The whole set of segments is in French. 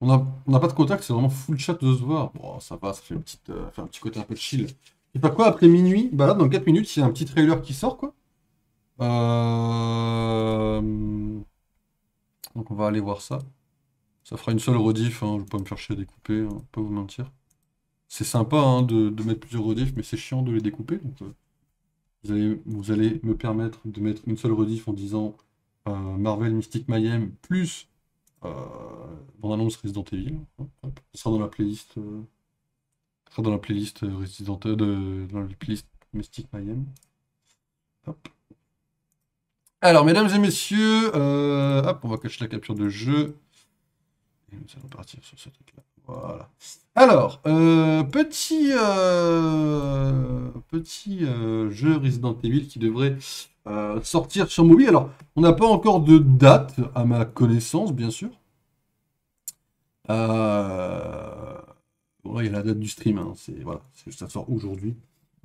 On n'a pas de contact, c'est vraiment full chat de se voir. Bon, ça va, ça fait, fait un petit côté un peu chill. Et pas quoi, après minuit? Bah là, dans 4 minutes, il y a un petit trailer qui sort, quoi. Euh, Donc on va aller voir ça. Ça fera une seule rediff, hein, je vais pas me faire chier à découper, hein, pas vous mentir. C'est sympa hein, de mettre plusieurs rediffs, mais c'est chiant de les découper. Donc, vous allez me permettre de mettre une seule rediff en disant Marvel Mystic Mayhem plus euh, bande-annonce Resident Evil. Hop. Ce sera dans la playlist, ce sera dans la playlist dans la playlist Mystic Mayhem. Hop. Alors, mesdames et messieurs, hop, on va cacher la capture de jeu. Et nous allons partir sur ce truc-là. Voilà. Alors, petit jeu Resident Evil qui devrait sortir sur mobile. Alors, on n'a pas encore de date, à ma connaissance, bien sûr. Bon, là, il y a la date du stream, hein, voilà, ça sort aujourd'hui.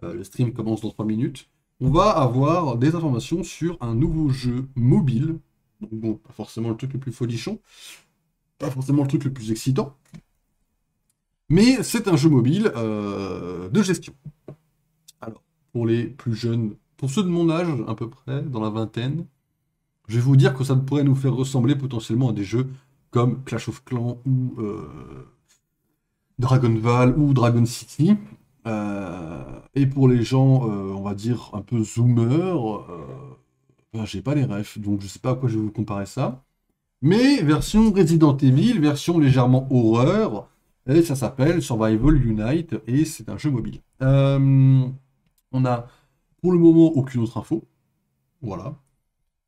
Le stream commence dans 3 minutes. On va avoir des informations sur un nouveau jeu mobile. Donc, bon, pas forcément le truc le plus folichon, pas forcément le truc le plus excitant. Mais c'est un jeu mobile de gestion. Alors, pour les plus jeunes, pour ceux de mon âge, à peu près, dans la vingtaine, je vais vous dire que ça pourrait nous faire ressembler potentiellement à des jeux comme Clash of Clans ou Dragonval ou Dragon City. Et pour les gens, on va dire, un peu zoomers, ben, j'ai pas les refs, donc je sais pas à quoi je vais vous comparer ça. Mais version Resident Evil, version légèrement horreur, et ça s'appelle Survival Unite, et c'est un jeu mobile. On a pour le moment aucune autre info. Voilà.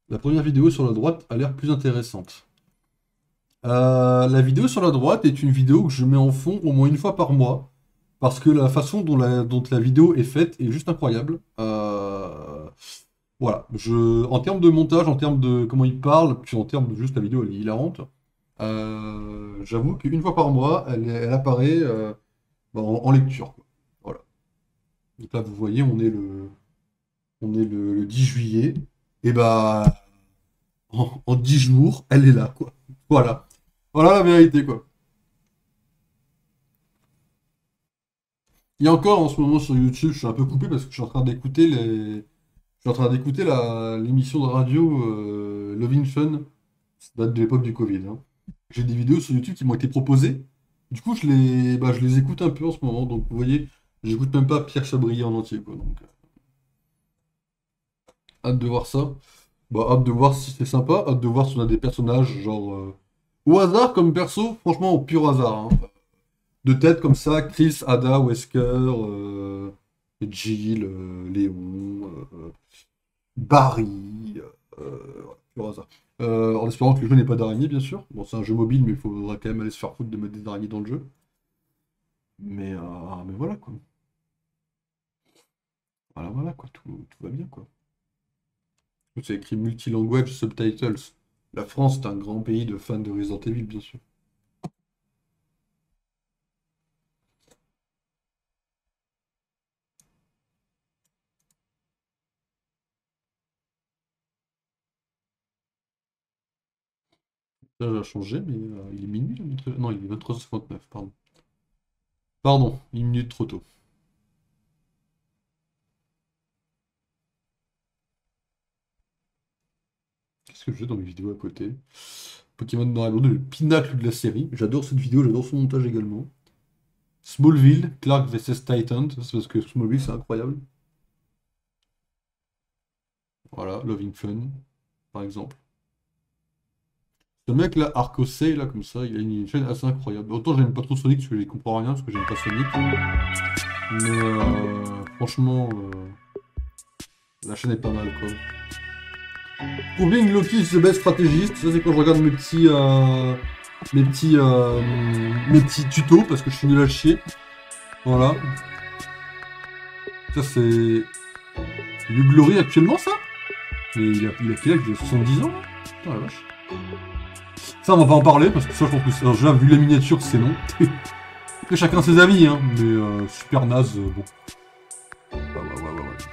La première vidéo sur la droite a l'air plus intéressante. La vidéo sur la droite est une vidéo que je mets en fond au moins une fois par mois, parce que la façon dont la vidéo est faite est juste incroyable. Voilà, en termes de montage, en termes de comment il parle, puis en termes de juste la vidéo, elle est hilarante. J'avoue qu'une fois par mois, elle apparaît en lecture, quoi. Voilà. Donc là, vous voyez, on est le 10 juillet, et bah en 10 jours, elle est là, quoi. Voilà. Voilà la vérité, quoi. Il y a encore en ce moment sur YouTube, je suis un peu coupé parce que je suis en train d'écouter l'émission de radio Love in Fun. Ça date de l'époque du Covid, hein. J'ai des vidéos sur YouTube qui m'ont été proposées. Du coup, je les écoute un peu en ce moment. Donc, vous voyez, j'écoute même pas Pierre Chabrier en entier, quoi. Donc, hâte de voir ça. Bah, hâte de voir si c'est sympa. Hâte de voir si on a des personnages, genre, au hasard comme perso. Franchement, au pur hasard, hein. De tête comme ça, Chris, Ada, Wesker, Jill, Léon, Barry, voilà, pur hasard. En espérant que le jeu n'ait pas d'araignées, bien sûr. Bon, c'est un jeu mobile, mais il faudra quand même aller se faire foutre de mettre des araignées dans le jeu. Mais voilà, quoi. Voilà, voilà, quoi. Tout va bien, quoi. C'est écrit multilanguage subtitles. La France est un grand pays de fans de Resident Evil, bien sûr. Ça a changé, mais il est minuit, là, non, il est 23h59, pardon. Pardon, une minute trop tôt. Qu'est-ce que je fais dans mes vidéos à côté? Pokémon Noir et Blanc, le pinacle de la série. J'adore cette vidéo, j'adore son montage également. Smallville, Clark vs Titan, c'est parce que Smallville c'est incroyable. Voilà, Loving Fun, par exemple. Ce mec là, Arcosay, là, comme ça, il a une chaîne assez incroyable. Autant j'aime pas trop Sonic parce que j'y comprends rien, parce que j'aime pas Sonic. Mais franchement, la chaîne est pas mal, quoi. Proving Loki is the best stratégiste, ça c'est quand je regarde mes petits tutos, parce que je suis nul à chier. Voilà. Ça c'est... Hugh Glory actuellement, ça? Mais il a quel âge? Il a 70 ans, là? Putain la vache. Ça, on va pas en parler, parce que ça, je pense que c'est un jeu, vu la miniature, c'est non. Après, chacun ses avis, hein, mais super naze, bon. Ouais.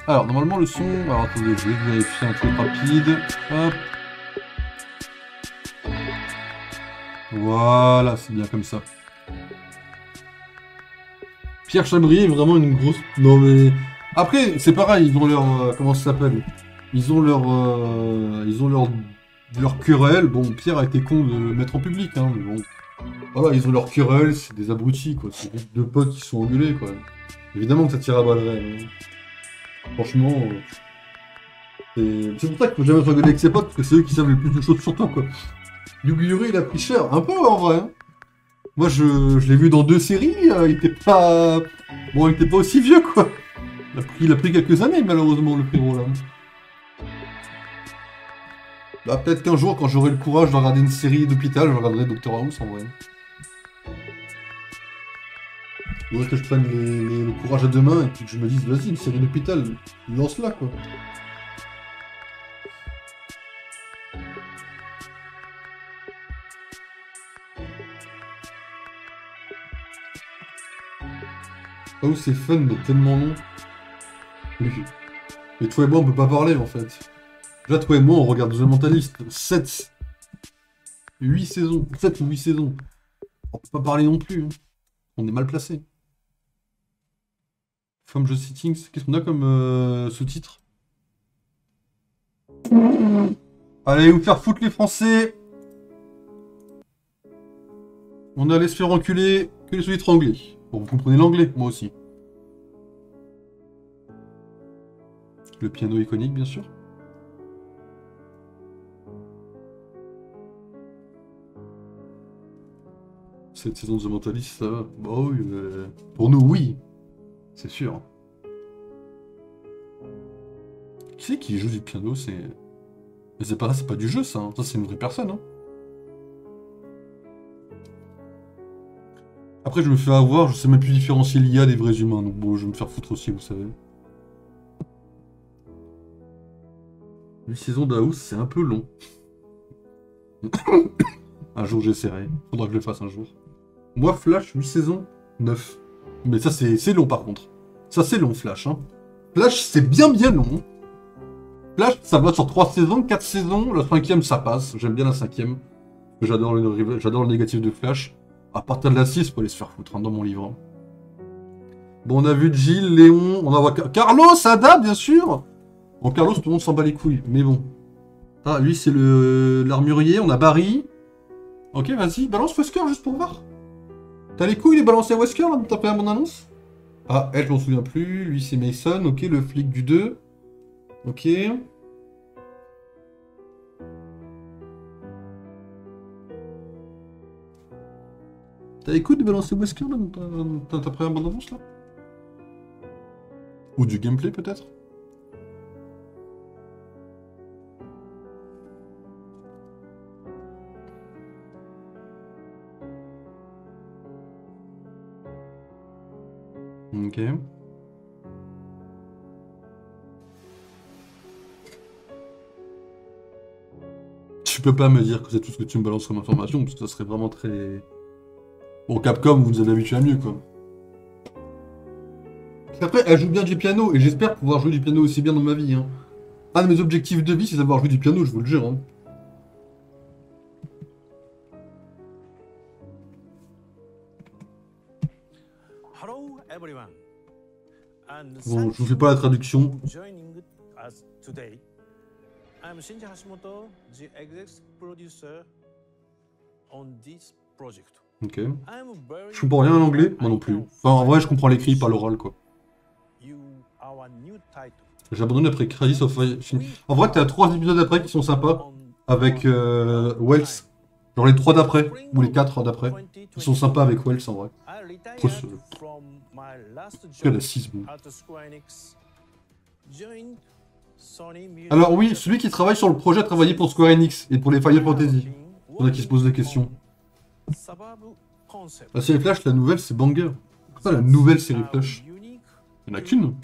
Alors, normalement, le son... Alors, attendez, je vais vérifier un truc rapide. Hop. Voilà, c'est bien comme ça. Pierre Chabry est vraiment une grosse... Non mais... Après, c'est pareil, ils ont leur... comment ça s'appelle? Ils ont leur... ils ont leur querelle. Bon, Pierre a été con de le mettre en public, hein, mais bon... Voilà, ils ont leur querelle, c'est des abrutis, quoi. C'est juste deux potes qui se sont engueulés, quoi. Évidemment que ça tire à balles réelles, hein. Franchement... c'est pour ça qu'il faut jamais se regarder avec ses potes, parce que c'est eux qui savent le plus de choses sur toi, quoi. Yuguri, il a pris cher. Un peu, en vrai, hein. Moi, je l'ai vu dans 2 séries, il était pas... Bon, il était pas aussi vieux, quoi. Il a pris quelques années, malheureusement, le frérot, là. Bah, peut-être qu'un jour, quand j'aurai le courage de regarder une série d'hôpital, je regarderai Doctor House, en vrai. Faudrait que je prenne le courage à deux mains, et puis que je me dise, vas-y, une série d'hôpital, lance-la, quoi. House, c'est fun, mais tellement long. Oui. Mais toi et moi, on peut pas parler, en fait. Là, toi et moi, on regarde The Mentalist. 7, 8 saisons. 7 ou 8 saisons. On peut pas parler non plus, hein. On est mal placé. From the Settings. Qu'est-ce qu'on a comme sous-titre? Allez vous faire foutre les Français. On allait se faire enculer que les sous-titres anglais. Bon, vous comprenez l'anglais, moi aussi. Le piano iconique, bien sûr. Cette saison de The Mentalist, ça va. Bah oui, pour nous, oui. C'est sûr. Qui c'est qui joue du piano? C'est... Mais c'est pas du jeu, ça. Hein. Ça, c'est une vraie personne. Hein. Après, je me fais avoir, je sais même plus différencier l'IA des vrais humains. Donc bon, je vais me faire foutre aussi, vous savez. 8 saisons d'House, c'est un peu long. Un jour, j'essaierai. Faudra que je le fasse un jour. Moi, Flash, 8 saisons, 9. Mais ça, c'est long, par contre. Ça, c'est long, Flash. Hein. Flash, c'est bien long. Flash, ça va sur 3 saisons, 4 saisons. La 5ème, ça passe. J'aime bien la 5ème. J'adore le négatif de Flash. À partir de la 6, faut aller se faire foutre hein, dans mon livre. Bon, on a vu Gilles, Léon, on a vu Carlos, Ada, bien sûr. Bon, Carlos, tout le monde s'en bat les couilles, mais bon. Ah, lui, c'est l'armurier, on a Barry. Ok, vas-y, balance Wesker juste pour voir. T'as les couilles de balancer Wesker, là, de taper à mon annonce? Ah, elle, je m'en souviens plus. Lui, c'est Mason, ok, le flic du 2. Ok. T'as les couilles de balancer Wesker, là, dans ta première bande-annonce, là? Ou du gameplay, peut-être? Ok. Tu peux pas me dire que c'est tout ce que tu me balances comme information, parce que ça serait vraiment très... Bon, Capcom, vous nous avez habitués à mieux, quoi. Après, elle joue bien du piano, et j'espère pouvoir jouer du piano aussi bien dans ma vie. Hein. Un de mes objectifs de vie, c'est d'avoir joué du piano, je vous le jure. Hein. Bon, je vous fais pas la traduction. I'm Shinji Hashimoto, the executive producer on this project. Ok. Je comprends rien en anglais, moi non plus. Enfin, en vrai, je comprends l'écrit, pas l'oral, quoi. J'ai abandonné après Crisis of Fire. En vrai, t'as 3 épisodes après qui sont sympas, avec Wells. Genre les 3 d'après, ou les 4 d'après. Ils sont sympas avec Wells, en vrai. Il y a la 6, bon. Alors oui, celui qui travaille sur le projet a travaillé pour Square Enix et pour les Final Fantasy. Il y en a qui se posent des questions. La série Flash, la nouvelle, c'est banger. C'est pas la nouvelle série Flash. Il n'y en a qu'une.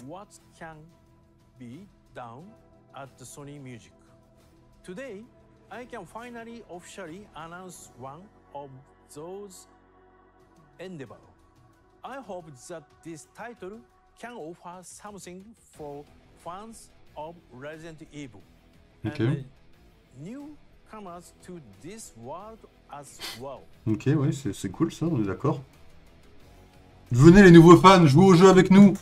Today, I can finally officially announce one of those endeavors. I hope that this title can offer something for fans of Resident Evil. Okay. And a new newcomers to this world as well. Ok, ouais, c'est cool ça, on est d'accord. Venez les nouveaux fans, jouez au jeu avec nous.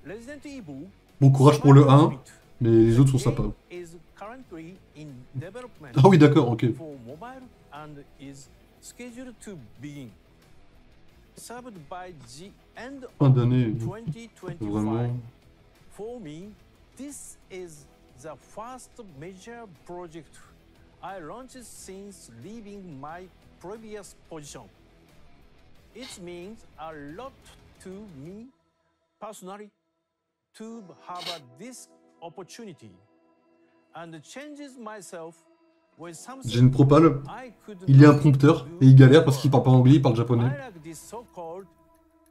Resident Evil Bon courage pour le 1, Survivor mais les autres sont The sympas. game is currently in development Ah oui, d'accord, ok. for mobile and is scheduled to begin. Served by the end Fin of d'année, 2025. vraiment. For me, this is the first major project I launched since leaving my previous position. It means a lot to me personally to have this opportunity and changes myself with J'ai une something propale, I could il est un not prompteur do et il galère parce before. qu'il parle pas anglais, il parle I japonais. like this so-called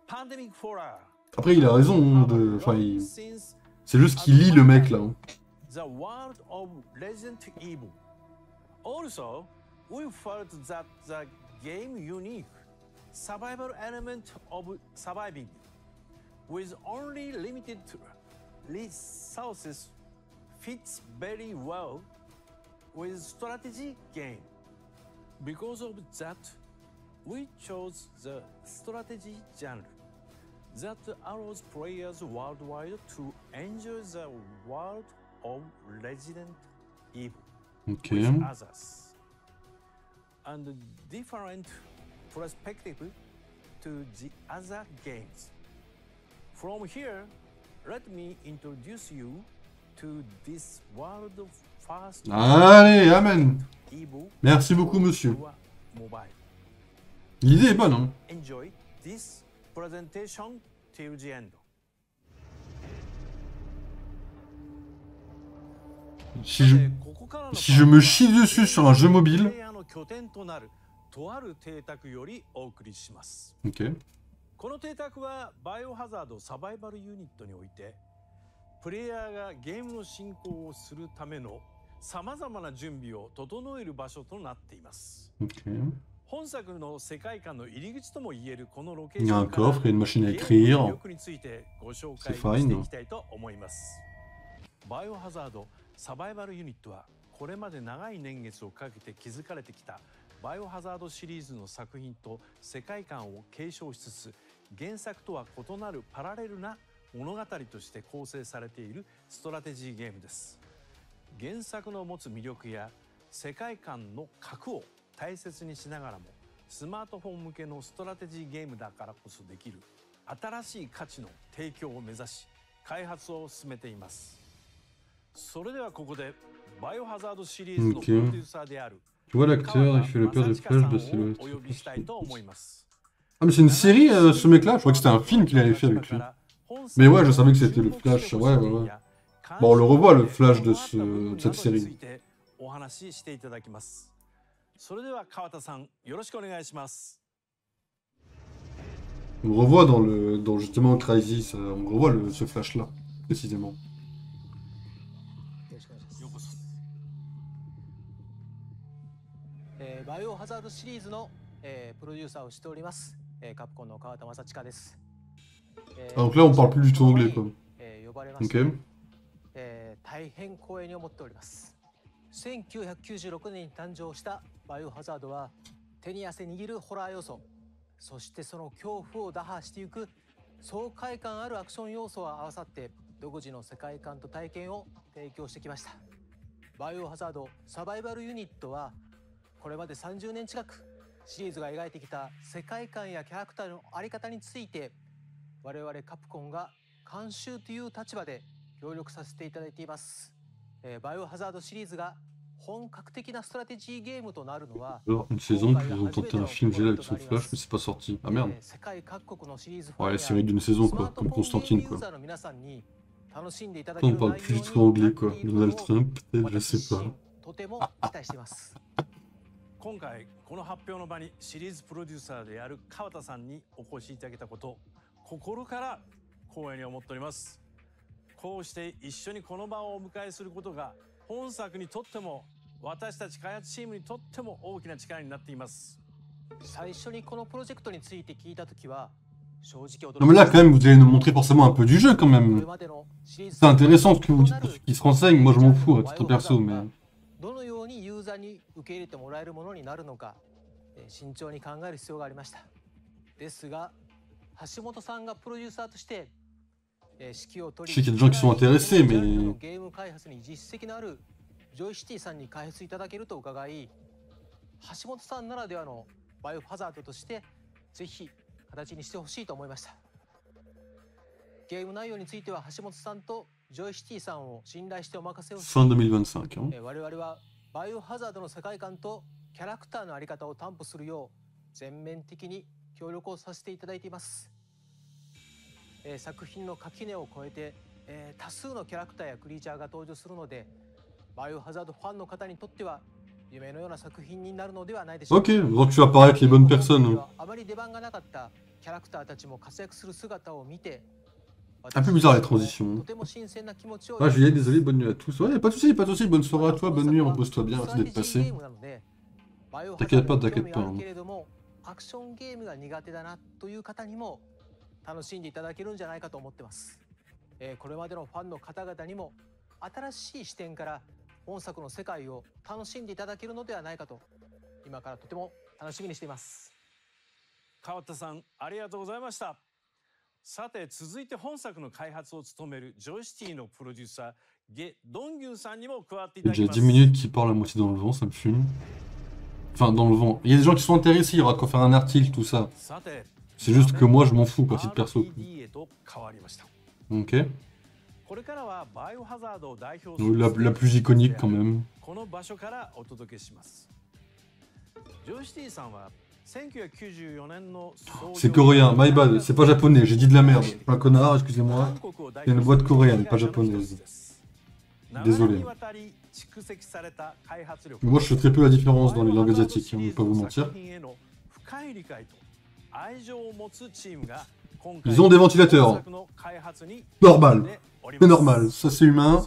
pandemic horror. Après il a raison, hein, de... enfin, c'est juste qu'il lit le mec là. Hein. The world of Resident Evil. Also, we felt that the game unique survival element of surviving with only limited resources fits very well with strategy game. Because of that, we chose the strategy genre that allows players worldwide to enjoy the world of Resident Evil Ok. with others and different perspective to the other games. From here, let me introduce you to this world first Allez, amen. Evil Merci beaucoup monsieur. for mobile. L'idée est bonne, hein. Enjoy this presentation till the end. Si je me chie dessus sur un jeu mobile... Ok. この邸宅はバイオハザードサバイバルユニットにおいてプレイヤーがゲームの進行をするためのさまざまな準備を整える場所となっています。 Ok. 本作の世界観の入り口とも言えるこのロケー Il シ y a ョ un ンから coffre et une machine à ゲーム écrire. の魅力についてご紹介 C'est fine. していきたいと思います。バイオハザードサバイバルユニットはこれまで長い年月をかけて築かれてきたバイオハザードシリーズの作品と世界観を継承しつつ原作とは異なるパラレルな物語として構成されているストラテジーゲームです。原作の持つ魅力や世界観の核を大切にしながらもスマートフォン向けのストラテジーゲームだからこそできる新しい価値の提供を目指し開発を進めています。それではここでバイオハザードシリーズのプロデューサーである Tu vois l'acteur, il fait le père de Flash de お Silhouette. 呼びしたいと思います。 Ah mais c'est une série ce mec là? Je crois que c'était un film qu'il avait fait avec lui. Mais ouais, je savais que c'était le Flash, ouais, ouais, ouais. Bon, on le revoit le Flash de cette série. お話ししていただきます。それでは川田さん、よろしくお願いします。 On le revoit dans justement Crysis, on revoit ce Flash là, précisément. ようこそ。バイオハザードシリーズの、プロデューサーをしております、カプコンの川田正親です。Ah, donc là on parle plus du tout anglais quoi. 呼ばれまし Ok. て、大変光栄に思っております。1996年に誕生したバイオハザードは手に汗握るホラー要素、そしてその恐怖を打破していく爽快感あるアクション要素が合わさって独自の世界観と体験を提供してきました。バイオハザードサバイバルユニットはこれまで30年近くシリーズが描いてきた世界観やキャラクターの在り方について我々カプコンが監修という立場で協力させていただいています。バイオハザードシリーズが本格的なストラテジーゲームとなるのは Alors, une saison pour tenter un film génial avec son Flash, mais c'est pas sorti. Ah merde. 世界各国のシリーズ Ouais, la série d'une saison quoi, comme Constantine quoi. 楽しんでいただ On ける parle 内 plus 容 du に tout anglais なって quoi. いる Donald ことを Trump, peut-être, je 私 sais 自 pas. 身とても期待しています。今回この発表の場にシリーズプロデューサーである川田さんにお越しいただけたこと心から光栄に思っております。こうして一緒にこの場をお迎えすることが本作にとっても私たち開発チームにとっても大きな力になっています。最初にこのプロジェクトについて聞いたときは正直驚 Non mais là quand même vous allez nous montrer forcément un peu du jeu quand これ même. までのシリーズ C'est intéressant ce que vous dites pour ceux qui se renseignent, moi je m'en fous à titre perso mais... どのようにユーザ座に受け入れてもらえるものになるのか、慎重に考える必要がありました。ですが橋本さんがプロデューサーとして指揮を取り、Je sais qu'il y a des gens qui sont intéressés, mais ゲーム開発に実績のあるジョイシティさんに開発いただけると伺い、橋本さんならではのバイオハザードとしてぜひ形にしてほしいと思いました。ゲーム内容については橋本さんとジョイシティさんを信頼してお任せをし、fin 2025. Hein. 我々はバイオハザードの世界観とキャラクターのあり方を担保するよう全面的に協力をさせていただいています。作品の垣根を越えて、多数のキャラクターやクリーチャーが登場するので、バイオハザードファンの方にとっては夢のような作品になるのではないでしょうか。Ok, donc tu vas parler avec les bonnes personnes. あまり出番がなかったキャラクターたちも活躍する姿を見て、 Un peu bizarre les transitions. とても新鮮な気持ちを Ah, Juliette, désolé, bonne nuit à tous. Ouais, pas de soucis, pas de soucis, bonne soirée à toi, bonne nuit, repose-toi bien, merci d'être passé. T'inquiète pas, t'inquiète pas. Hein. アクションゲームが苦手だなという方にも楽しんでいただけるんじゃないかと思ってます。これまでのファンの方々にも新しい視点から本作の世界を楽しんでいただけるのではないかと、今からとても楽しみにしています。川田さん、ありがとうございました。さて、続いて本作の開発を務めるジョイシティのプロデューサーゲ・ドンギュンさんにも加わっていただき J'ai ます。 10 minutes qui parlent à moitié dans le vent, ça me fume. Enfin, dans le vent. Il y a des gens qui sont intéressés, il y aura qu'à faire un article, tout ça. さて、 C'est juste que moi, je m'en fous, quoi, titre perso. RPG へと変わりました。 Ok. これからはバイオハザードを代表する La plus iconique quand même. この場所からお届けします。ジョイシティさんは 1994年の C'est coréen, my bad, c'est pas japonais, j'ai dit de la merde. Je suis un connard, excusez-moi. C'est une boîte coréenne, pas japonaise. Désolé. Mais moi je fais très peu la différence dans les langues asiatiques, hein, je vais pas vous mentir. Ils ont des ventilateurs. Normal. C'est normal, ça c'est humain.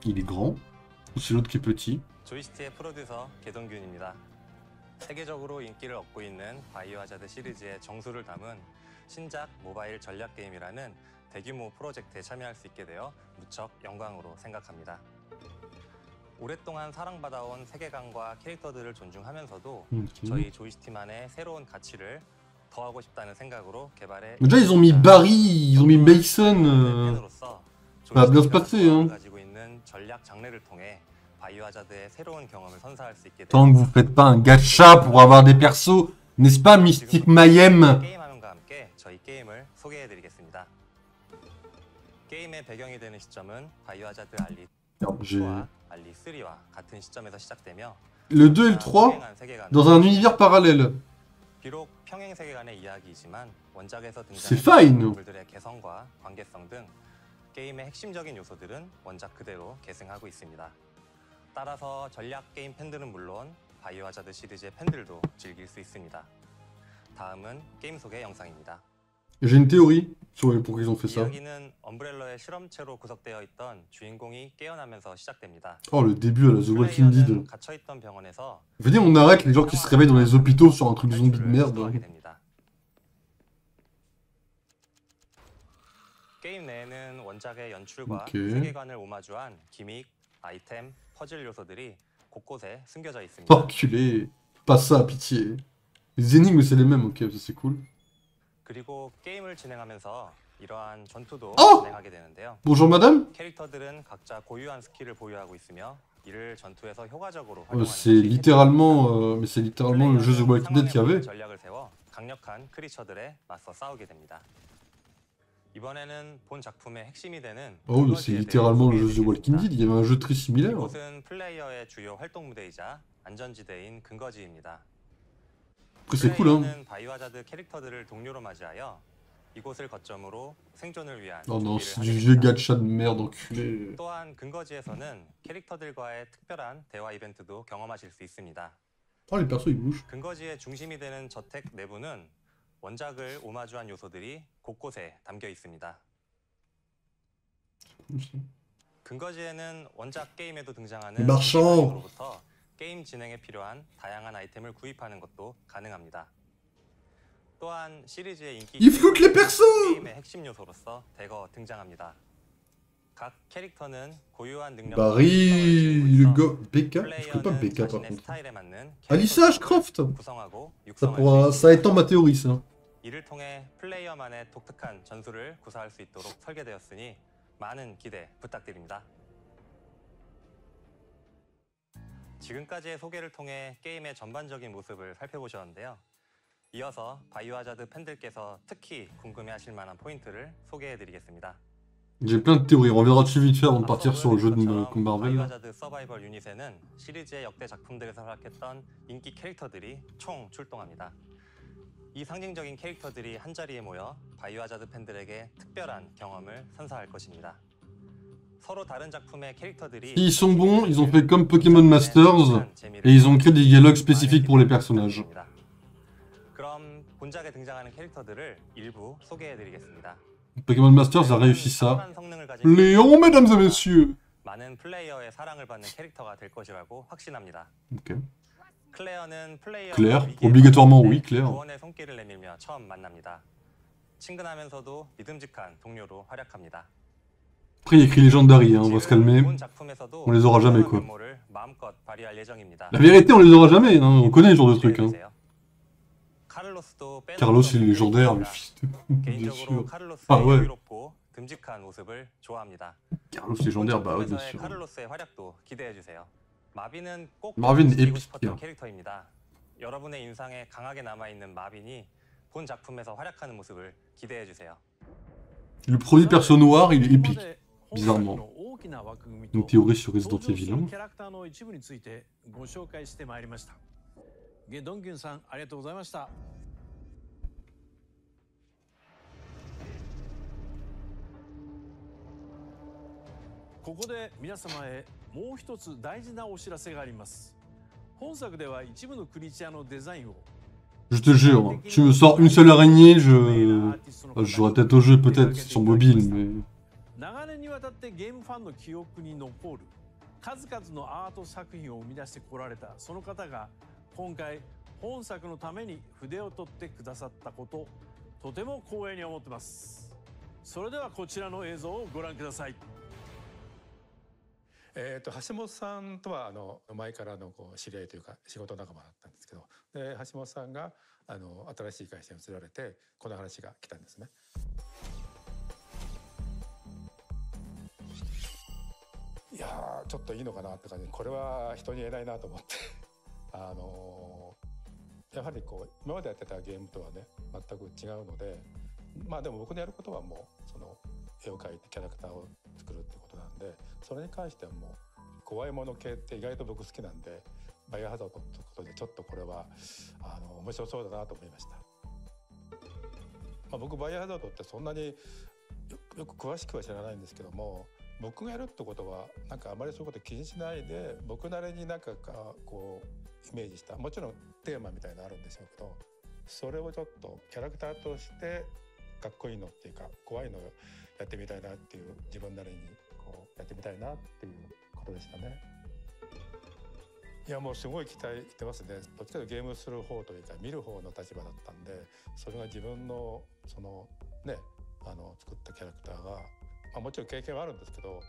Il est grand, ou c'est l'autre qui est petit. 조이스티의 프로듀서 개동균입니다. 세계적으로 인기를 얻고 있는 바이오 하자드 시리즈의 정수를 담은 신작 모바일 전략 게임이라는 대규모 프로젝트에 참여할 수 있게 되어 무척 영광으로 생각합니다. 오랫동안 사랑받아온 세계관과 캐릭터들을 존중하면서도 저희 조이스티만의 새로운 가치를 더하고 싶다는 생각으로 개발에 Déjà ils ont mis Barry, ils ont mis Mason. Ça va bien se passer, hein. Tant que vous faites pas un gacha pour avoir des persos, n'est-ce pas, Mystic Mayhem? Le 2 et le 3 dans un univers parallèle. C'est fine. 게임의 핵심적인 요소들은 원작 그대로 계승하고 있습니다. 따라서 전략 게임 팬들은 물론 바이오 하자드 시리즈의 팬들도 즐길 수 있습니다. 다음은 게임 소개 영상입니다. J'ai une théorie sur pourquoi ils ont fait ça. 이야기는 엄브렐러의 실험체로 구성되어 있던 주인공이 깨어나면서 시작됩니다. Oh, le début à la The Walking Dead. 갇혀있던 병원에서 Venez, on arrête les gens qui se réveillent dans les hôpitaux sur un truc de zombie de merde. 게임 내에는 원작의 연출과 세계관을 오마주한 기믹, 아이템, 퍼즐 요소들이 곳곳에 숨겨져 있습니다. Enculé. Pas ça, pitié. Les énigmes c'est les mêmes, ok, ça c'est cool. 그리고 게임을 진행하면서 이러한 전투도 진행하게 되는데요. Bonjour madame. 캐릭터들은 각자 고유한 스킬을 보유하고 있으며 이를 전투에서 효과적으로 C'est littéralement mais c'est littéralement le jeu The Walking Dead qu'il y avait. 전략을 세워 강력한 크리처들에 맞서 싸우게 됩니다. 이번에는 본 작품의 핵심이 되는 Oh, c'est littéralement le jeu The Walking Dead, il y avait un jeu très similaire. 이곳은 플레이어의 주요 활동 무대이자 안전지대인 근거지입니다. C'est cool, hein. 바이오 하자드 캐릭터들을 동료로 맞이하여 이곳을 거점으로 생존을 위한 Oh non, c'est du vieux gacha de merde, enculé. 또한 근거지에서는 캐릭터들과의 특별한 대화 이벤트도 경험하실 수 있습니다. Oh, les persos ils bougent. 근거지의 중심이 되는 저택 내부는 원작을 오마주한 요소들이 곳곳에 담겨 있습니다. 근거지에는 원작 게임에도 등장하는 게임 진행에 필요한 다양한 아이템을 구입하는 것도 가능합니다. 또한 시리즈의 인기 Il floute les persos! 게임의 핵심 요소로서 대거 등장합니다. 각 캐릭터는 고유한 능력과 Barry, 특성을 le 지니고 gars. 있어 BK? Je connais pas 플레이어는 BK par 자신의 contre. 스타일에 맞는 Alyssa 캐릭터 Ashcroft! 구성하고 Ça, 육성할 pourra... 수 ça 있습니다. étend ma théorie, ça. 이를 통해 플레이어만의 독특한 전술을 구사할 수 있도록 설계되었으니 많은 기대 부탁드립니다. 지금까지의 소개를 통해 게임의 전반적인 모습을 살펴보셨는데요. 이어서 바이오하자드 팬들께서 특히 궁금해하실 만한 포인트를 소개해드리겠습니다. J'ai plein de théories. On reviendra dessus vite fait avant de partir sur le jeu de comme Marvel. là. 바이오하자드 서바이벌 유닛에는 시리즈의 역대 작품들에서 활약했던 인기 캐릭터들이 총 출동합니다. 이 상징적인 캐릭터들이 한자리에 모여 바이오하자드 팬들에게 특별한 경험을 선사할 것입니다. 서로 다른 작품의 캐릭터들이 Ils sont bons, ils ont fait comme Pokémon Masters et ils ont créé des dialogues spécifiques pour les personnages. 그럼 본작에 등장하는 캐릭터들을 일부 소개해드리겠습니다. Pokémon Masters a réussi ça. 탁월한 성능을 가진 Léon, mesdames et messieurs! 많은 플레이어의 사랑을 받는 캐릭터가 될 것이라고 확신합니다. Ok. 클레어는 플레이어가 Claire, 위기에 obligatoirement 빠졌을 oui, 때 Claire. 구원의 손길을 내밀며 처음 만납니다. 친근하면서도 믿음직한 동료로 활약합니다. Après, il y a écrit Legendary, hein, on va se 지금 calmer. 본 작품에서도 On les aura jamais, quoi. 면모를 마음껏 발휘할 예정입니다. La vérité, on les aura jamais, hein. On connaît ce genre de trucs. Hein. 카를로스도 Carlos, il est légendaire, mais 있습니다. fils de... Bien 개인적으로 sûr. 카를로스의 아, 왜? 여유롭고 듬직한 모습을 좋아합니다. Carlos légendaire, bah ouais, bien 작품에서의 sûr. 카를로스의 활약도 기대해 주세요. 마빈은 꼭 마빈 지키고 에픽이야. 싶었던 캐릭터입니다. 여러분의 인상에 강하게 남아 있는 마빈이 본 작품에서 활약하는 모습을 기대해 주세요. Le premier perso noir, il est épique. Bizarrement. Une théorie sur Resident Evil. 登場するキャラクターの一部についてご紹介してまいりました。ゲドンギュンさんありがとうございました。ここで皆様へもう一つ大事なお知らせがあります。本作では一部のクリーチャーのデザインを Je te jure, tu me sors une seule araignée, je jouerai peut-être au jeu, peut-être sur mobile, mais... 長年にわたってゲームファンの記憶に残る数々のアート作品を生み出してこられたその方が今回本作のために筆を取ってくださったこととても光栄に思ってます。それではこちらの映像をご覧ください。橋本さんとは前からの知り合いというか仕事仲間だったんですけど、で橋本さんが新しい会社に移られてこの話が来たんですね。いやーちょっといいのかなって感じで、これは人に言えないなと思ってやはり今までやってたゲームとはね全く違うので、まあでも僕のやることはもうその絵を描いてキャラクターを作るってことなんで、それに関してはもう怖いもの系って意外と僕好きなんで、バイオハザードってことでちょっとこれは面白そうだなと思いました。まあ、僕バイオハザードってそんなによく詳しくは知らないんですけども、僕がやるってことはなんかあまりそういうこと気にしないで、僕なりになんかこうイメージした、もちろんテーマみたいなのあるんでしょうけど、それをちょっとキャラクターとしてかっこいいのっていうか怖いのをやってみたいなっていう、自分なりにやってみたいなっていうことでしたね。いやもうすごい期待してますね。どっちかというとゲームする方というか見る方の立場だったんで、それが自分のそのね作ったキャラクターが、まあ、もちろん経験はあるんですけど、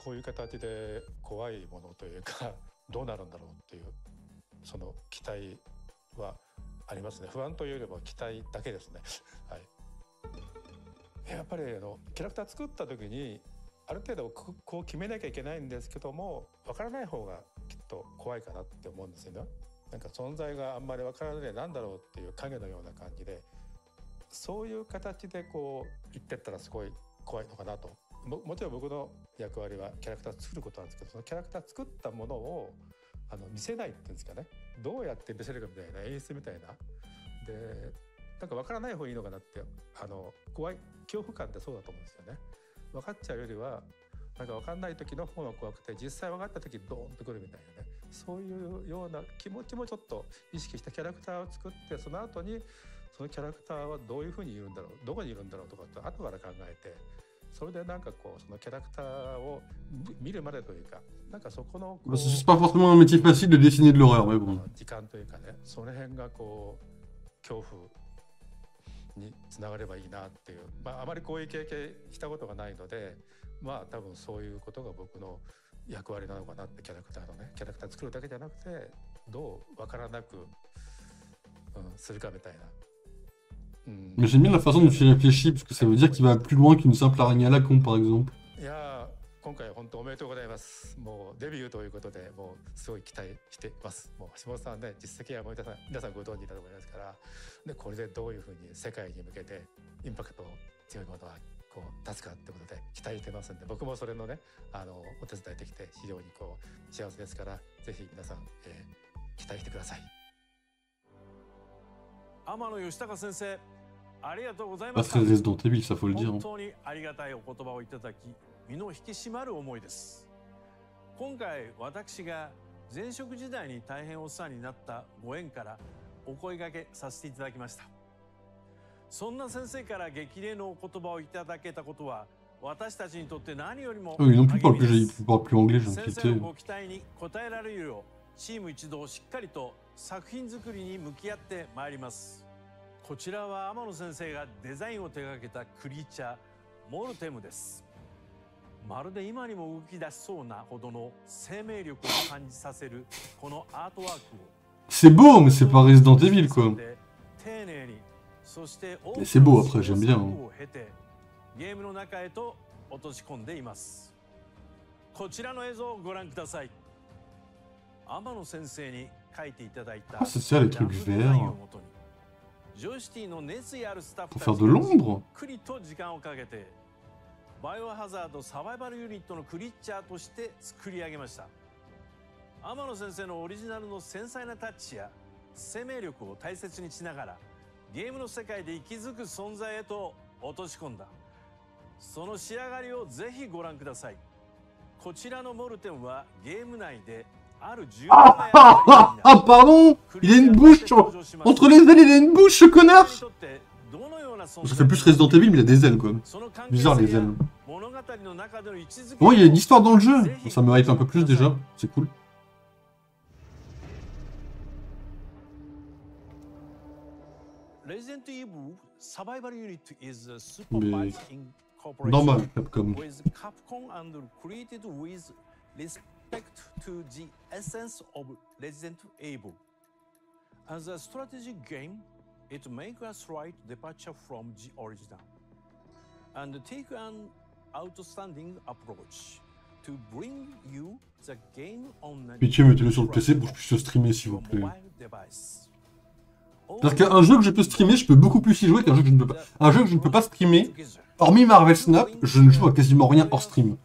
こういう形で怖いものというかどうなるんだろうっていうその期待はありますね。不安というよりも期待だけですね。はい。やっぱりキャラクター作った時にある程度こう決めなきゃいけないんですけども、分からない方がきっと怖いかなって思うんですよね。なんか存在があんまり分からないなんだろうっていう影のような感じで、そういう形でこう言ってったらすごい怖いのかなと。もちろん僕の役割はキャラクター作ることなんですけど、そのキャラクター作ったものを見せないっていうんですかね、どうやって見せるかみたいな演出みたいなで、なんか分からない方がいいのかなって、怖い恐怖感ってそうだと思うんですよね。分かっちゃうよりはなんか分かんない時の方が怖くて、実際分かった時ドーンとくるみたいなね、そういうような気持ちもちょっと意識したキャラクターを作って、その後にそのキャラクターはどういうふうにいるんだろう、どこにいるんだろうとかって後から考えて、それでなんかこうそのキャラクターを見るまでというか、なんかそこのC'est pas forcément un métier facile de dessiner de l'horreur, mais bon. 時間というかね、その辺がこう恐怖につながればいいなっていう、あまりこういう経験したことがないので、多分そういうことが僕の役割なのかなって、キャラクター作るだけじゃなくてどう分からなく、するかみたいな。Mais j'aime bien la façon dont tu réfléchis, parce que ça veut dire qu'il va plus loin qu'une simple araignée à la con, par exemple. いや今回本当おめでとうございます。もうデビューということで、もうすごい期待しています。もう橋本さんね、実績はもう皆さんご存知だと思いますから、でこれでどういうふうに世界に向けてインパクト強いものはこう立つかってことで期待してますんで、僕もそれのねお手伝いできて非常にこう幸せですから、ぜひ皆さん、期待してください。天野義高先生、ありがとうござい Pas ました。 très Resident Evil, ça faut le dire. 本当にありがたいお言葉をいただき、身の引き締まる思いです。今回私が前職時代に大変お世話になったご縁からお声掛けさせていただきました。そんな先生から激励のお言葉をいただけたことは、私たちにとって何よりも Oui, non plus, 励みです。 parle plus anglais, j'ai 先生の inquiété. ご期待に応えられるよう、チーム一同しっかりと作品作りに向き合ってまいります。こちらは天野先生がデザインを手掛けたクリーチャーモルテムです。まるで今にも動き出しそうなほどの生命力を感じさせるこのアートワークを C'est beau, mais c'est pas Resident Evil, quoi. 丁寧に、そして多く Et の c'est beau, après, 試行 j'aime bien. 錯 hein. 誤を経てゲームの中へと落とし込んでいます。こちらの映像をご覧ください。天野先生に書いていただいた Ah, c'est ça, les trucs ラフデザイン verts. をもとにジョイシティの熱意あるスタッフ Pour た faire ち de が l'ombre. じっくりと時間をかけてバイオハザードサバイバルユニットのクリーチャーとして作り上げました。天野先生のオリジナルの繊細なタッチや生命力を大切にしながらゲームの世界で息づく存在へと落とし込んだ、その仕上がりをぜひご覧ください。こちらのモルテンはゲーム内である重要な役割にな Ah, る pardon! Il a une bouche entre les ailes, il a une bouche, ce connard! Ça fait plus Resident Evil, mais il a des ailes, quoi. Bizarre, les ailes. Bon, il y a une histoire dans le jeu. Bon, ça me hype un peu plus, déjà. C'est cool. Resident Evil Survival Unit is Mais supervised in cooperation normal, Capcom. with Capcom and created with respect to the essence of Resident Evil. As a strategy game, it makes a slight departure from the original and take an outstanding approach to bring you the game on a Pitié, mettez-le sur le PC pour que je puisse le streamer, s'il vous plaît. mobile device. Parce qu'un jeu que je peux streamer, je peux beaucoup plus y jouer qu'un jeu que je ne peux pas. Un jeu que je ne peux pas streamer, hormis Marvel Snap, je ne joue à quasiment rien hors stream.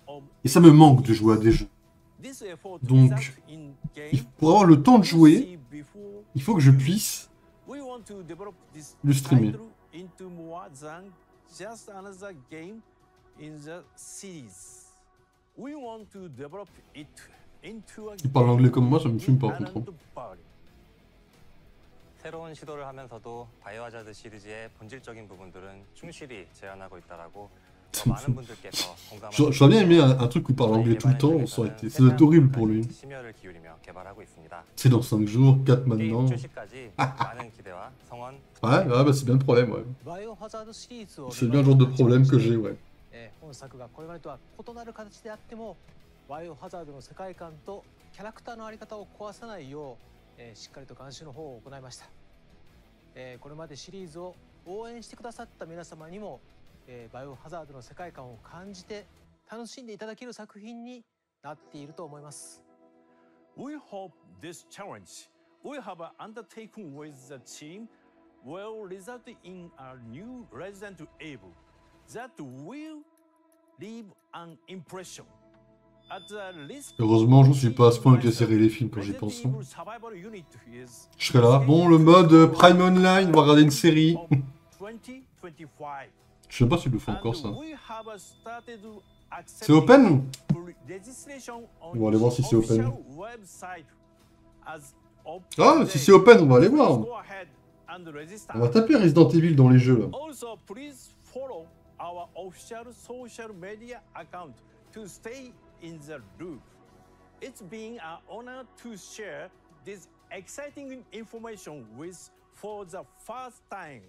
Et ça me manque de jouer à des jeux. Donc, pour avoir le temps de jouer, il faut que je puisse le streamer. Il parle anglais comme moi, ça me fume par contre. 새로운 시도를 하면서도 바이오하자드 시리즈의 본질적인 부분들은 충실히 재현하고 있다라고 많은 분들께서 공감하고 J'aurais bien aimé un truc où il parle anglais tout le temps, ça doit être horrible pour lui. 심혈을 기울이며 개발하고 있습니다. C'est dans 5 jours, 4 게임 maintenant. 출시까지 많은 기대와 성원 Ouais, bah c'est bien le problème, ouais. バイオハザードシリーズを C'est bien le genre de problème que j'ai, ouais. 本作がこれまでとは異なる形であってもバイオハザードの世界観とキャラクターの在り方を壊さないよう、しっかりと監修の方を行いました。これまでシリーズを応援してくださった皆様にも、バイオハザードの世界観を感じて楽しんでいただける作品になっていると思います。We hope this challenge we have undertaken with the team will result in a new Resident Evil that will leave an impression. Heureusement, je ne suis pas à ce point avec la série et les films quand j'y pense. Je serais là. Bon, le mode Prime Online, on va regarder une série. Je sais pas s'ils le font encore, ça. C'est open? On va aller voir si c'est open. Ah, si c'est open, on va aller voir. On va taper Resident Evil dans les jeux, là. In the loop. It's been an honor to share this exciting information with for the first time.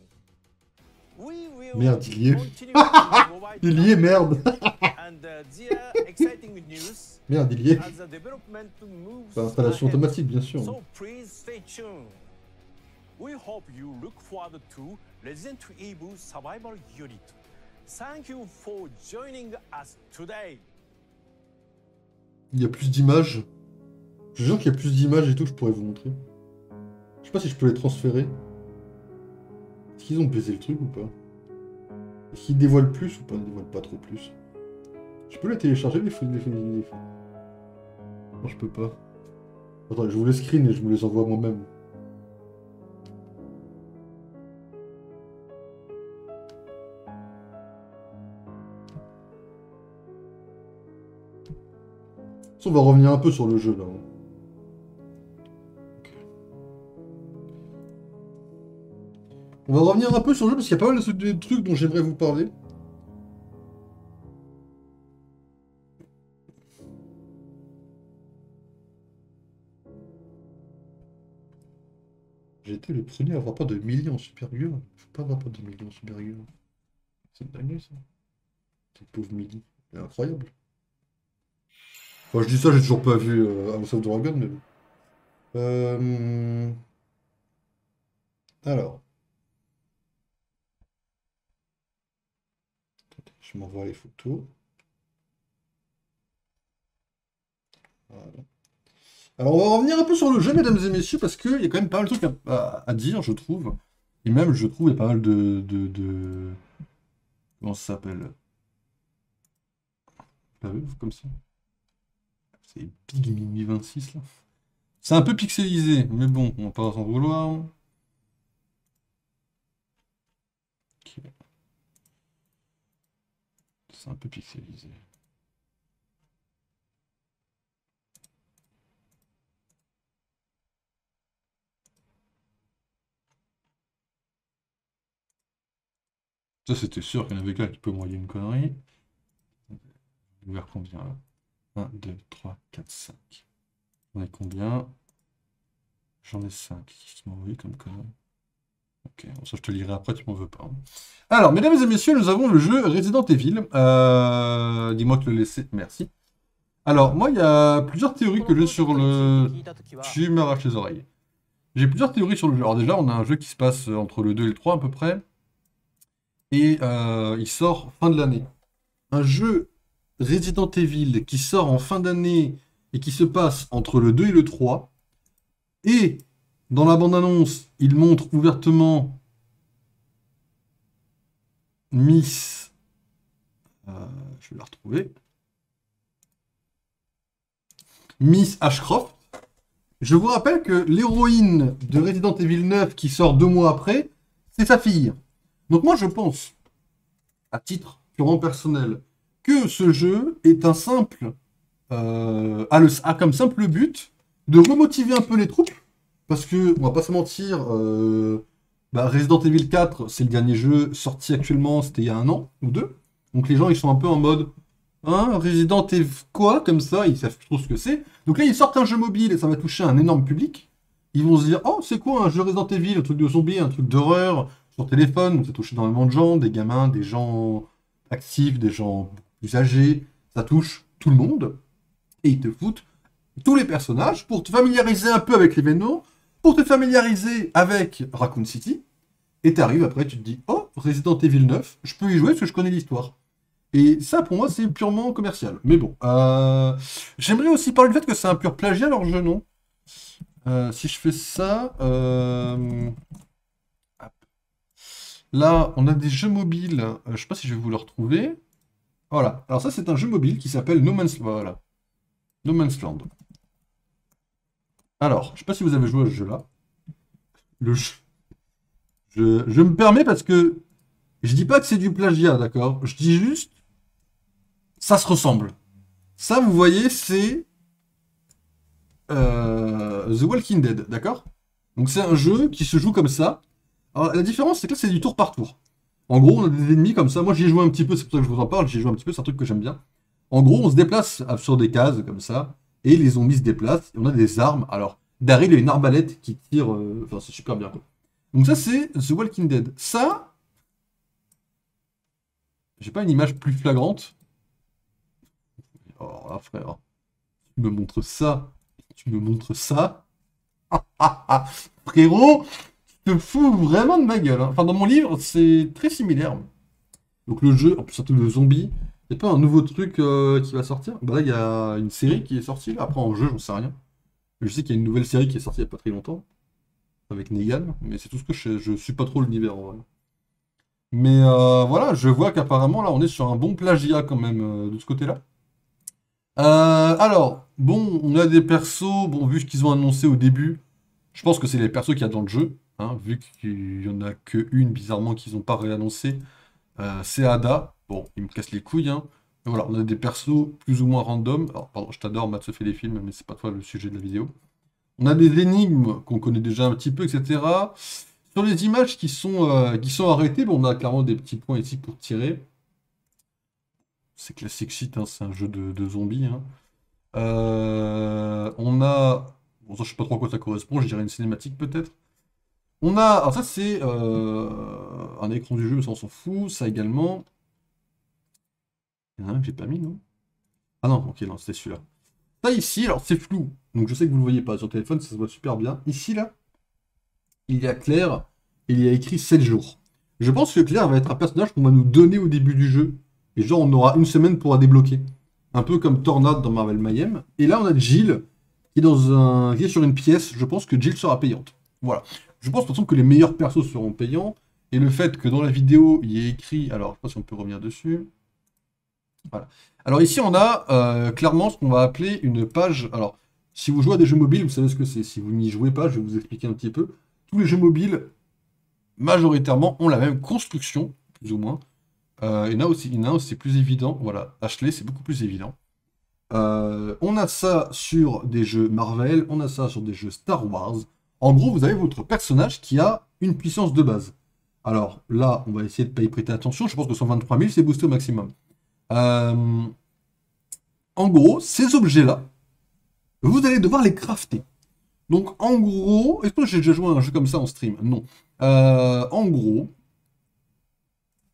we will Merde, il y est. continue to provide Il y est, merde. and their exciting news Merde, il y est. as the development moves Par installation ahead. automatique, bien sûr. So please stay tuned. We hope you look forward to Resident Evil Survival Unit. Thank you for joining us today. Il y a plus d'images. Je jure qu'il y a plus d'images et tout, je pourrais vous montrer. Je sais pas si je peux les transférer. Est-ce qu'ils ont baisé le truc ou pas? Est-ce qu'ils dévoilent plus ou pas? Ils dévoilent pas trop plus. Je peux les télécharger les films. Non, je peux pas. Attends, je vous les screen et je me les envoie moi-même. On va revenir un peu sur le jeu là. On va revenir un peu sur le jeu parce qu'il y a pas mal de trucs dont j'aimerais vous parler. J'ai été le premier à avoir pas de millions en Supergirl. Faut pas avoir pas de millions en Supergirl. C'est dingue ça. Cette pauvre Millie. Elle est incroyable. Enfin, je dis ça, j'ai toujours pas vu House of Dragon, mais bon. Alors. Attendez, je m'envoie les photos. Voilà. Alors, on va revenir un peu sur le jeu, mesdames et messieurs, parce qu'il y a quand même pas mal de trucs à dire, je trouve. Et même, je trouve, il y a pas mal de... Comment ça s'appelle? Vous l'avez, comme ça? C'est Big Mimi 26 là. C'est un peu pixelisé, mais bon, on va pas s'en vouloir. Ok. C'est un peu pixelisé. Ça c'était sûr qu'il y en avait qu'un qui peut m'envoyer une connerie. On va voir combien là. 1, 2, 3, 4, 5. J'en ai combien? J'en ai 5. Qui m'ont envoyé comme connerie? Ok, bon, ça je te lirai après, tu m'en veux pas. Alors, mesdames et messieurs, nous avons le jeu Resident Evil. Dis-moi de le laisser. Merci. Alors, moi, il y a plusieurs théories que j'ai sur le... Tu m'arraches les oreilles. J'ai plusieurs théories sur le jeu. Alors déjà, on a un jeu qui se passe entre le 2 et le 3 à peu près. Et il sort fin de l'année. Un jeu Resident Evil qui sort en fin d'année et qui se passe entre le 2 et le 3. Et dans la bande-annonce, il montre ouvertement Miss... je vais la retrouver. Miss Ashcroft. Je vous rappelle que l'héroïne de Resident Evil 9 qui sort 2 mois après, c'est sa fille. Donc moi je pense, à titre purement personnel, que ce jeu est un simple, a comme simple but de remotiver un peu les troupes, parce que, on va pas se mentir, Resident Evil 4, c'est le dernier jeu sorti actuellement, c'était il y a 1 an ou 2, donc les gens ils sont un peu en mode, hein, Resident Evil quoi, comme ça, ils savent plus trop ce que c'est, donc là ils sortent un jeu mobile et ça va toucher un énorme public, ils vont se dire, oh c'est quoi un jeu Resident Evil, un truc de zombie, un truc d'horreur, sur téléphone, donc ça touche énormément de gens, des gamins, des gens actifs, des gens plus âgés, ça touche tout le monde, et ils te foutent tous les personnages pour te familiariser un peu avec l'événement, pour te familiariser avec Raccoon City, et t'arrives après, tu te dis, oh, Resident Evil 9, je peux y jouer parce que je connais l'histoire. Et ça, pour moi, c'est purement commercial. Mais bon, j'aimerais aussi parler du fait que c'est un pur plagiat, leur jeu, non? Si je fais ça... Là, on a des jeux mobiles. Je sais pas si je vais vous le retrouver. Voilà. Alors ça, c'est un jeu mobile qui s'appelle No Man's... Voilà. No Man's Land. Alors, je sais pas si vous avez joué à ce jeu-là. Le jeu... Je me permets parce que... Je dis pas que c'est du plagiat, d'accord? Je dis juste... Ça se ressemble. Ça, vous voyez, c'est... The Walking Dead, d'accord? Donc c'est un jeu qui se joue comme ça. Alors, la différence, c'est que là, c'est du tour par tour. En gros, on a des ennemis comme ça. Moi, j'y ai joué un petit peu, c'est pour ça que je vous en parle. J'y ai joué un petit peu, c'est un truc que j'aime bien. En gros, on se déplace sur des cases comme ça, et les zombies se déplacent, et on a des armes. Alors, Daryl a une arbalète qui tire... Enfin, c'est super bien, quoi. Donc ça, c'est The Walking Dead. Ça, J'ai pas une image plus flagrante. Oh là, frère. Tu me montres ça. Tu me montres ça. Frérot, tu te fous vraiment de ma gueule. Hein. Enfin, dans mon livre, c'est très similaire. Donc le jeu, en plus surtout le zombie, il n'y a pas un nouveau truc qui va sortir? Bah là, il y a une série qui est sortie. Là. Après, en jeu, j'en sais rien. Je sais qu'il y a une nouvelle série qui est sortie il n'y a pas très longtemps. Avec Negan. Mais c'est tout ce que je sais. Je suis pas trop l'univers en vrai. Mais voilà, je vois qu'apparemment, là, on est sur un bon plagiat quand même de ce côté-là. Alors, bon, on a des persos, bon, vu ce qu'ils ont annoncé au début, je pense que c'est les persos qu'il y a dans le jeu, hein, vu qu'il y en a que une, bizarrement, qu'ils n'ont pas réannoncé, c'est Ada. Bon, il me casse les couilles, hein. Mais voilà, on a des persos plus ou moins random. Alors, pardon, je t'adore, Matt se fait des films, mais c'est pas toi le sujet de la vidéo. On a des énigmes qu'on connaît déjà un petit peu, etc. Sur les images qui sont arrêtées, bon, on a clairement des petits points ici pour tirer. C'est classique shit, hein, c'est un jeu de zombies. Hein. On a... Bon, ça, je sais pas trop à quoi ça correspond, je dirais une cinématique peut-être. On a... Alors ça, c'est un écran du jeu, mais ça, on s'en fout. Ça également... Il y en a un que j'ai pas mis, non? Ah non, ok, non, c'était celui-là. Ça ici, alors c'est flou, donc je sais que vous le voyez pas. Sur le téléphone, ça se voit super bien. Ici, là, il y a Claire, et il y a écrit 7 jours. Je pense que Claire va être un personnage qu'on va nous donner au début du jeu. Et genre, on aura une semaine pour la débloquer. Un peu comme Tornade dans Marvel Mayhem. Et là, on a Jill qui est sur une pièce. Je pense que Jill sera payante. Voilà. Je pense de toute façon que les meilleurs persos seront payants. Et le fait que dans la vidéo, il y ait écrit... Alors, je sais pas si on peut revenir dessus. Voilà. Alors ici, on a clairement ce qu'on va appeler une page... Alors, si vous jouez à des jeux mobiles, vous savez ce que c'est. Si vous n'y jouez pas, je vais vous expliquer un petit peu. Tous les jeux mobiles, majoritairement, ont la même construction, plus ou moins. Il y en a aussi, c'est plus évident. Voilà, Ashley, c'est beaucoup plus évident. On a ça sur des jeux Marvel, on a ça sur des jeux Star Wars. En gros, vous avez votre personnage qui a une puissance de base. Alors là, on va essayer de ne pas y prêter attention. Je pense que 123 000, c'est boosté au maximum. En gros, ces objets-là, vous allez devoir les crafter. Donc en gros, est-ce que j'ai déjà joué à un jeu comme ça en stream? Non. En gros,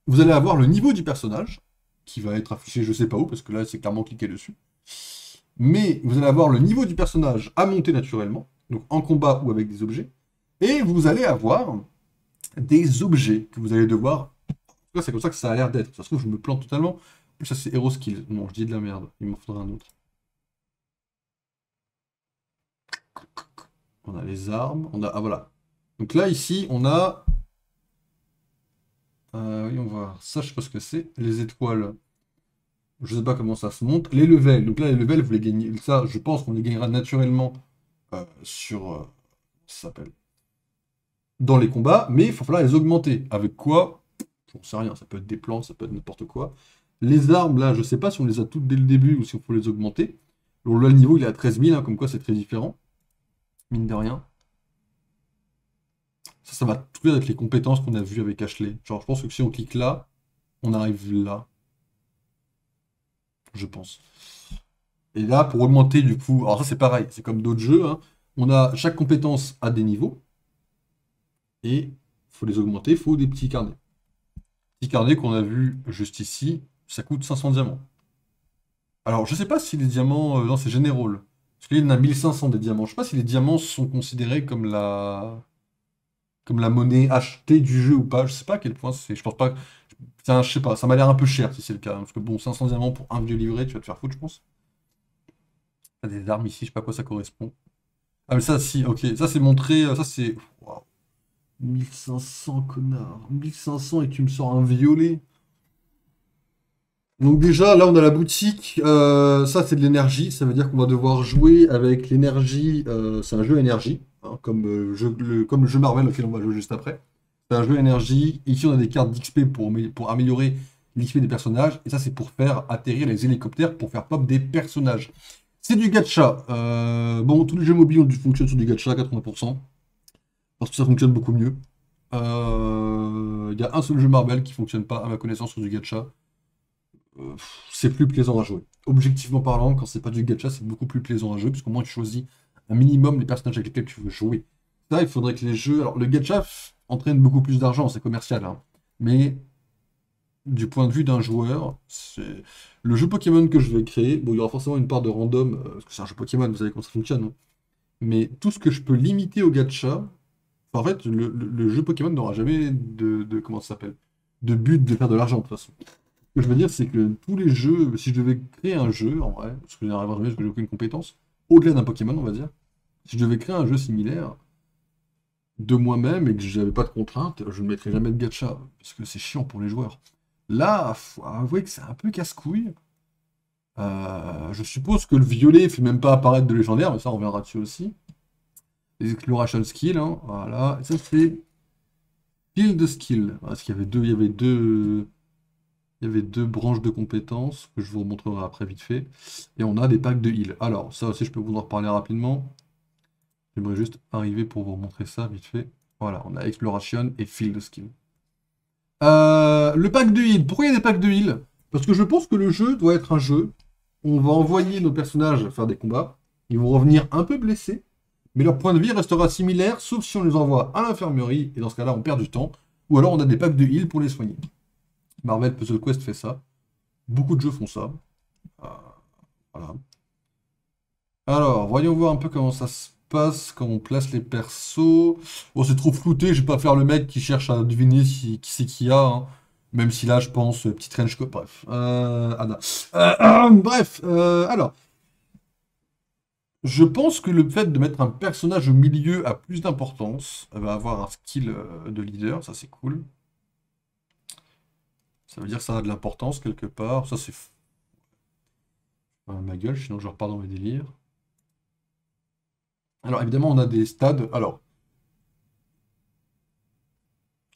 vous allez avoir le niveau du personnage, qui va être affiché je sais pas où, parce que là c'est clairement cliqué dessus. Mais vous allez avoir le niveau du personnage à monter naturellement, donc en combat ou avec des objets. Et vous allez avoir des objets que vous allez devoir... En tout cas, c'est comme ça que ça a l'air d'être. Ça se trouve, je me plante totalement. En plus, ça c'est Hero Skills. Non, je dis de la merde. Il m'en faudra un autre. On a les armes. On a... Ah voilà. Donc là, ici, on a... oui, on va voir. Ça, je sais pas ce que c'est. Les étoiles. Je sais pas comment ça se monte. Les levels. Donc là, les levels, vous les gagnez. Ça, je pense qu'on les gagnera naturellement sur... ça s'appelle dans les combats. Mais il va falloir les augmenter. Avec quoi? J'en sais rien. Ça peut être des plans, ça peut être n'importe quoi. Les armes, là, je sais pas si on les a toutes dès le début ou si on faut les augmenter. Donc là, le niveau, il est à 13 000. Hein, comme quoi, c'est très différent. Mine de rien. Ça va tout avec les compétences qu'on a vues avec Ashley. Genre, je pense que si on clique là, on arrive là. Je pense. Et là, pour augmenter, du coup... Alors ça, c'est pareil. C'est comme d'autres jeux. Hein. On a... Chaque compétence a des niveaux. Et il faut les augmenter. Il faut des petits carnets. Petits carnets qu'on a vus juste ici. Ça coûte 500 diamants. Alors, je sais pas si les diamants... non, c'est Général. Parce qu'il y en a 1500 des diamants. Je sais pas si les diamants sont considérés comme la monnaie achetée du jeu ou pas. Je sais pas à quel point c'est. Je pense pas. Tiens, je sais pas, ça m'a l'air un peu cher si c'est le cas. Hein, parce que bon, 500 diamants pour un vieux livret, tu vas te faire foutre, je pense. T'as des armes ici, je sais pas à quoi ça correspond. Ah, mais ça, si, ok. Ça, c'est montré. Ça, c'est. Waouh. 1500, connard. 1500 et tu me sors un violet. Donc, déjà, là, on a la boutique. Ça, c'est de l'énergie. Ça veut dire qu'on va devoir jouer avec l'énergie. C'est un jeu énergie. Hein, comme le jeu Marvel auquel on va jouer juste après. C'est un jeu énergie. Ici, on a des cartes d'XP pour améliorer l'XP des personnages. Et ça, c'est pour faire atterrir les hélicoptères, pour faire pop des personnages. C'est du gacha. Bon, tous les jeux mobiles fonctionnent sur du gacha à 80%. Parce que ça fonctionne beaucoup mieux. Il y a un seul jeu Marvel qui fonctionne pas, à ma connaissance, sur du gacha. C'est plus plaisant à jouer. Objectivement parlant, quand c'est pas du gacha, c'est beaucoup plus plaisant à jouer, parce qu'au moins tu choisis un minimum les personnages avec lesquels tu veux jouer. Ça, il faudrait que les jeux... Alors, le gacha entraîne beaucoup plus d'argent, c'est commercial, hein. Mais du point de vue d'un joueur, le jeu Pokémon que je vais créer. Bon, il y aura forcément une part de random, parce que c'est un jeu Pokémon, vous savez comment ça fonctionne, hein. Mais tout ce que je peux limiter au gacha, enfin, en fait, le jeu Pokémon n'aura jamais comment ça s'appelle? De but de faire de l'argent, de toute façon. Ce que je veux dire, c'est que tous les jeux, si je devais créer un jeu, en vrai, parce que je n'arriverai jamais, parce que j'ai aucune compétence, au-delà d'un Pokémon, on va dire, si je devais créer un jeu similaire de moi-même et que j'avais pas de contraintes, je ne mettrais jamais de gacha, parce que c'est chiant pour les joueurs. Là, faut avouer que c'est un peu casse-couille. Je suppose que le violet fait même pas apparaître de légendaire, mais ça on reviendra dessus aussi. Les exploration skills, hein, voilà. Ça c'est field skill. Parce qu'il y avait deux branches de compétences que je vous remontrerai après vite fait. Et on a des packs de heal. Alors, ça aussi je peux vous en reparler rapidement. J'aimerais juste arriver pour vous montrer ça vite fait. Voilà, on a exploration et field skill. Le pack de heal. Pourquoi il y a des packs de heal? Parce que je pense que le jeu doit être un jeu où on va envoyer nos personnages faire des combats. Ils vont revenir un peu blessés, mais leur point de vie restera similaire, sauf si on les envoie à l'infirmerie, et dans ce cas-là, on perd du temps. Ou alors on a des packs de heal pour les soigner. Marvel Puzzle Quest fait ça. Beaucoup de jeux font ça. Voilà. Alors, voyons voir un peu comment ça se passe quand on place les persos. Bon, c'est trop flouté, je vais pas faire le mec qui cherche à deviner qui c'est qu'il y a, hein. Même si là, je pense, petit trench coat, bref. Anna. Bref, alors. Je pense que le fait de mettre un personnage au milieu a plus d'importance. Elle va avoir un skill de leader, ça c'est cool. Ça veut dire que ça a de l'importance quelque part. Ça c'est... ma gueule, sinon je repars dans mes délires. Alors évidemment, on a des stades. Alors,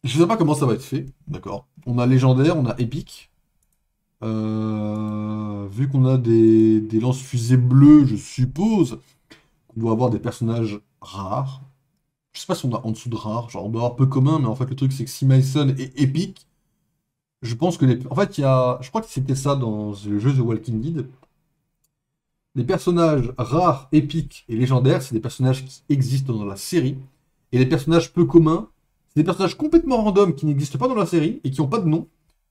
je sais pas comment ça va être fait, d'accord. On a légendaire, on a épique. Vu qu'on a des lance-fusées bleues, je suppose qu'on doit avoir des personnages rares. Je sais pas si on a en dessous de rares, genre on doit avoir peu commun, mais en fait le truc c'est que si Mason est épique, je pense que les... En fait, il y a... Je crois que c'était ça dans le jeu The Walking Dead. Les personnages rares, épiques et légendaires, c'est des personnages qui existent dans la série. Et les personnages peu communs, c'est des personnages complètement random qui n'existent pas dans la série et qui n'ont pas de nom.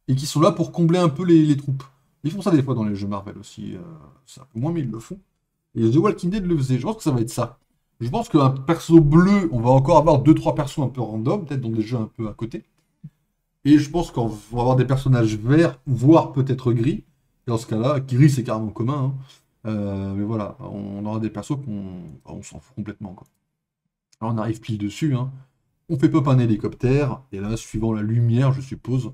Et qui sont là pour combler un peu les troupes. Ils font ça des fois dans les jeux Marvel aussi. C'est un peu moins, mais ils le font. Et The Walking Dead le faisait. Je pense que ça va être ça. Je pense qu'un perso bleu, on va encore avoir 2-3 persos un peu random, peut-être dans des jeux un peu à côté. Et je pense qu'on va avoir des personnages verts, voire peut-être gris. Et dans ce cas-là, gris c'est carrément commun, hein. Mais voilà, on aura des persos on s'en fout complètement, quoi. Alors on arrive pile dessus, hein. On fait pop un hélicoptère, et là, suivant la lumière, je suppose.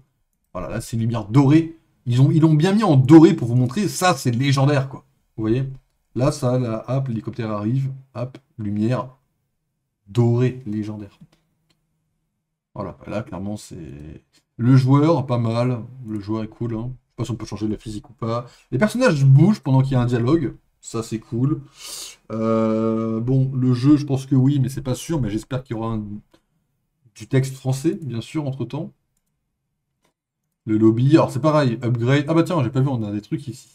Voilà, là c'est une lumière dorée. Ils l'ont bien mis en doré pour vous montrer, ça c'est légendaire, quoi. Vous voyez? Là, ça, là, hop, l'hélicoptère arrive, hop, lumière dorée, légendaire. Voilà, là clairement c'est... Le joueur, pas mal. Le joueur est cool, hein. Je sais pas si on peut changer la physique ou pas. Les personnages bougent pendant qu'il y a un dialogue. Ça, c'est cool. Bon, le jeu, je pense que oui, mais c'est pas sûr. Mais j'espère qu'il y aura du texte français, bien sûr, entre-temps. Le lobby, alors c'est pareil, upgrade. Ah bah tiens, j'ai pas vu, on a des trucs ici.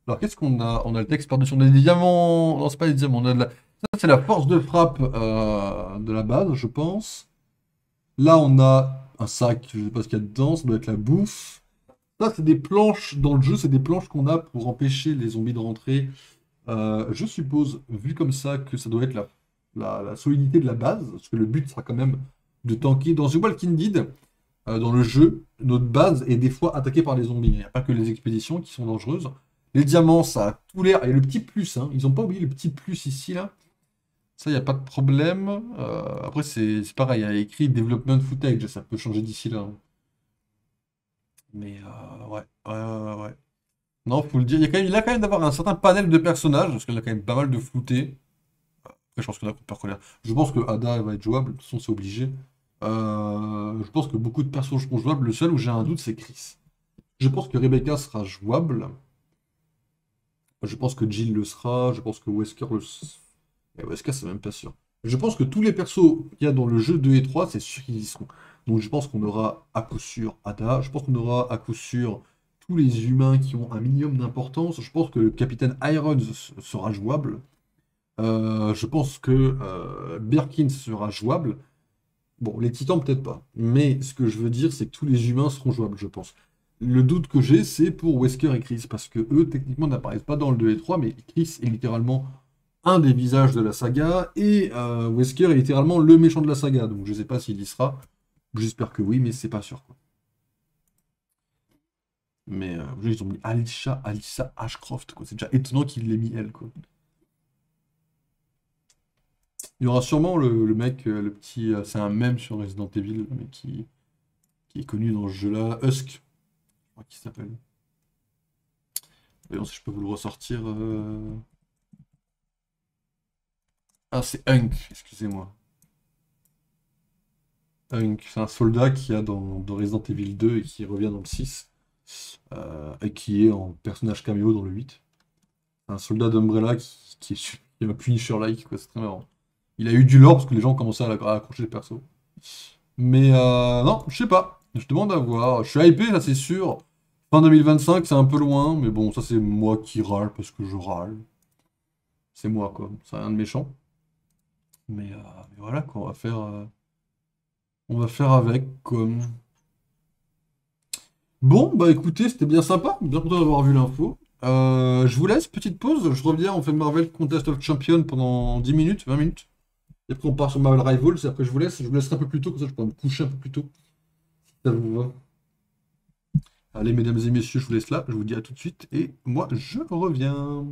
Alors qu'est-ce qu'on a? On a le texte par-dessus, on a des diamants. Non, c'est pas des diamants, on a de la... Ça, c'est la force de frappe de la base, je pense. Là, on a un sac, je sais pas ce qu'il y a dedans, ça doit être la bouffe. Ça, c'est des planches dans le jeu, c'est des planches qu'on a pour empêcher les zombies de rentrer. Je suppose, vu comme ça, que ça doit être la solidité de la base, parce que le but sera quand même de tanker. Dans The Walking Dead, dans le jeu, notre base est des fois attaquée par les zombies. Il n'y a pas que les expéditions qui sont dangereuses. Les diamants, ça a tout l'air. Et le petit plus, hein, ils n'ont pas oublié le petit plus ici, là. Ça, il n'y a pas de problème. Après, c'est pareil, il y a écrit Development Footage, ça peut changer d'ici là, hein. Mais ouais. Non, faut le dire, il a quand même d'avoir un certain panel de personnages, parce qu'il a quand même pas mal de floutés. Après, je pense qu'on a peur colère. Je pense que Ada va être jouable, de toute façon, c'est obligé. Je pense que beaucoup de persos seront jouables. Le seul où j'ai un doute, c'est Chris. Je pense que Rebecca sera jouable. Je pense que Jill le sera. Je pense que Wesker le sera. Et Wesker, c'est même pas sûr. Je pense que tous les persos qu'il y a dans le jeu 2 et 3, c'est sûr qu'ils y seront. Donc je pense qu'on aura à coup sûr Ada. Je pense qu'on aura à coup sûr tous les humains qui ont un minimum d'importance. Je pense que le capitaine Irons sera jouable. Je pense que Birkin sera jouable. Bon, les titans peut-être pas. Mais ce que je veux dire, c'est que tous les humains seront jouables, je pense. Le doute que j'ai, c'est pour Wesker et Chris, parce que eux, techniquement, n'apparaissent pas dans le 2 et 3, mais Chris est littéralement un des visages de la saga, et Wesker est littéralement le méchant de la saga, donc je sais pas s'il y sera. J'espère que oui, mais c'est pas sûr, quoi. Mais ils ont mis Alyssa Ashcroft, quoi. C'est déjà étonnant qu'il l'ait mis elle, quoi. Il y aura sûrement le mec, le petit... c'est un mème sur Resident Evil, mais qui est connu dans ce jeu-là, Husk, je crois qu'il s'appelle. Voyons si je peux vous le ressortir. Ah, c'est Hunk, excusez-moi. Hunk, c'est un soldat qui a dans Resident Evil 2 et qui revient dans le 6. Et qui est en personnage caméo dans le 8. Un soldat d'Umbrella qui est un Punisher-like, quoi, c'est très marrant. Il a eu du lore parce que les gens ont commencé à accrocher les persos. Mais non, je sais pas. Je demande à voir. Je suis hypé, ça c'est sûr. Fin 2025, c'est un peu loin, mais bon, ça c'est moi qui râle parce que je râle. C'est moi, quoi. C'est rien de méchant. Mais voilà, quoi, on va faire avec, comme... Bon, bah écoutez, c'était bien sympa, bien content d'avoir vu l'info. Je vous laisse, petite pause, je reviens, on fait Marvel Contest of Champions pendant 10 minutes, 20 minutes. Et après on part sur Marvel Rivals, et après je vous laisserai un peu plus tôt, comme ça je pourrai me coucher un peu plus tôt. Si ça vous va. Allez, mesdames et messieurs, je vous laisse là, je vous dis à tout de suite, et moi je reviens.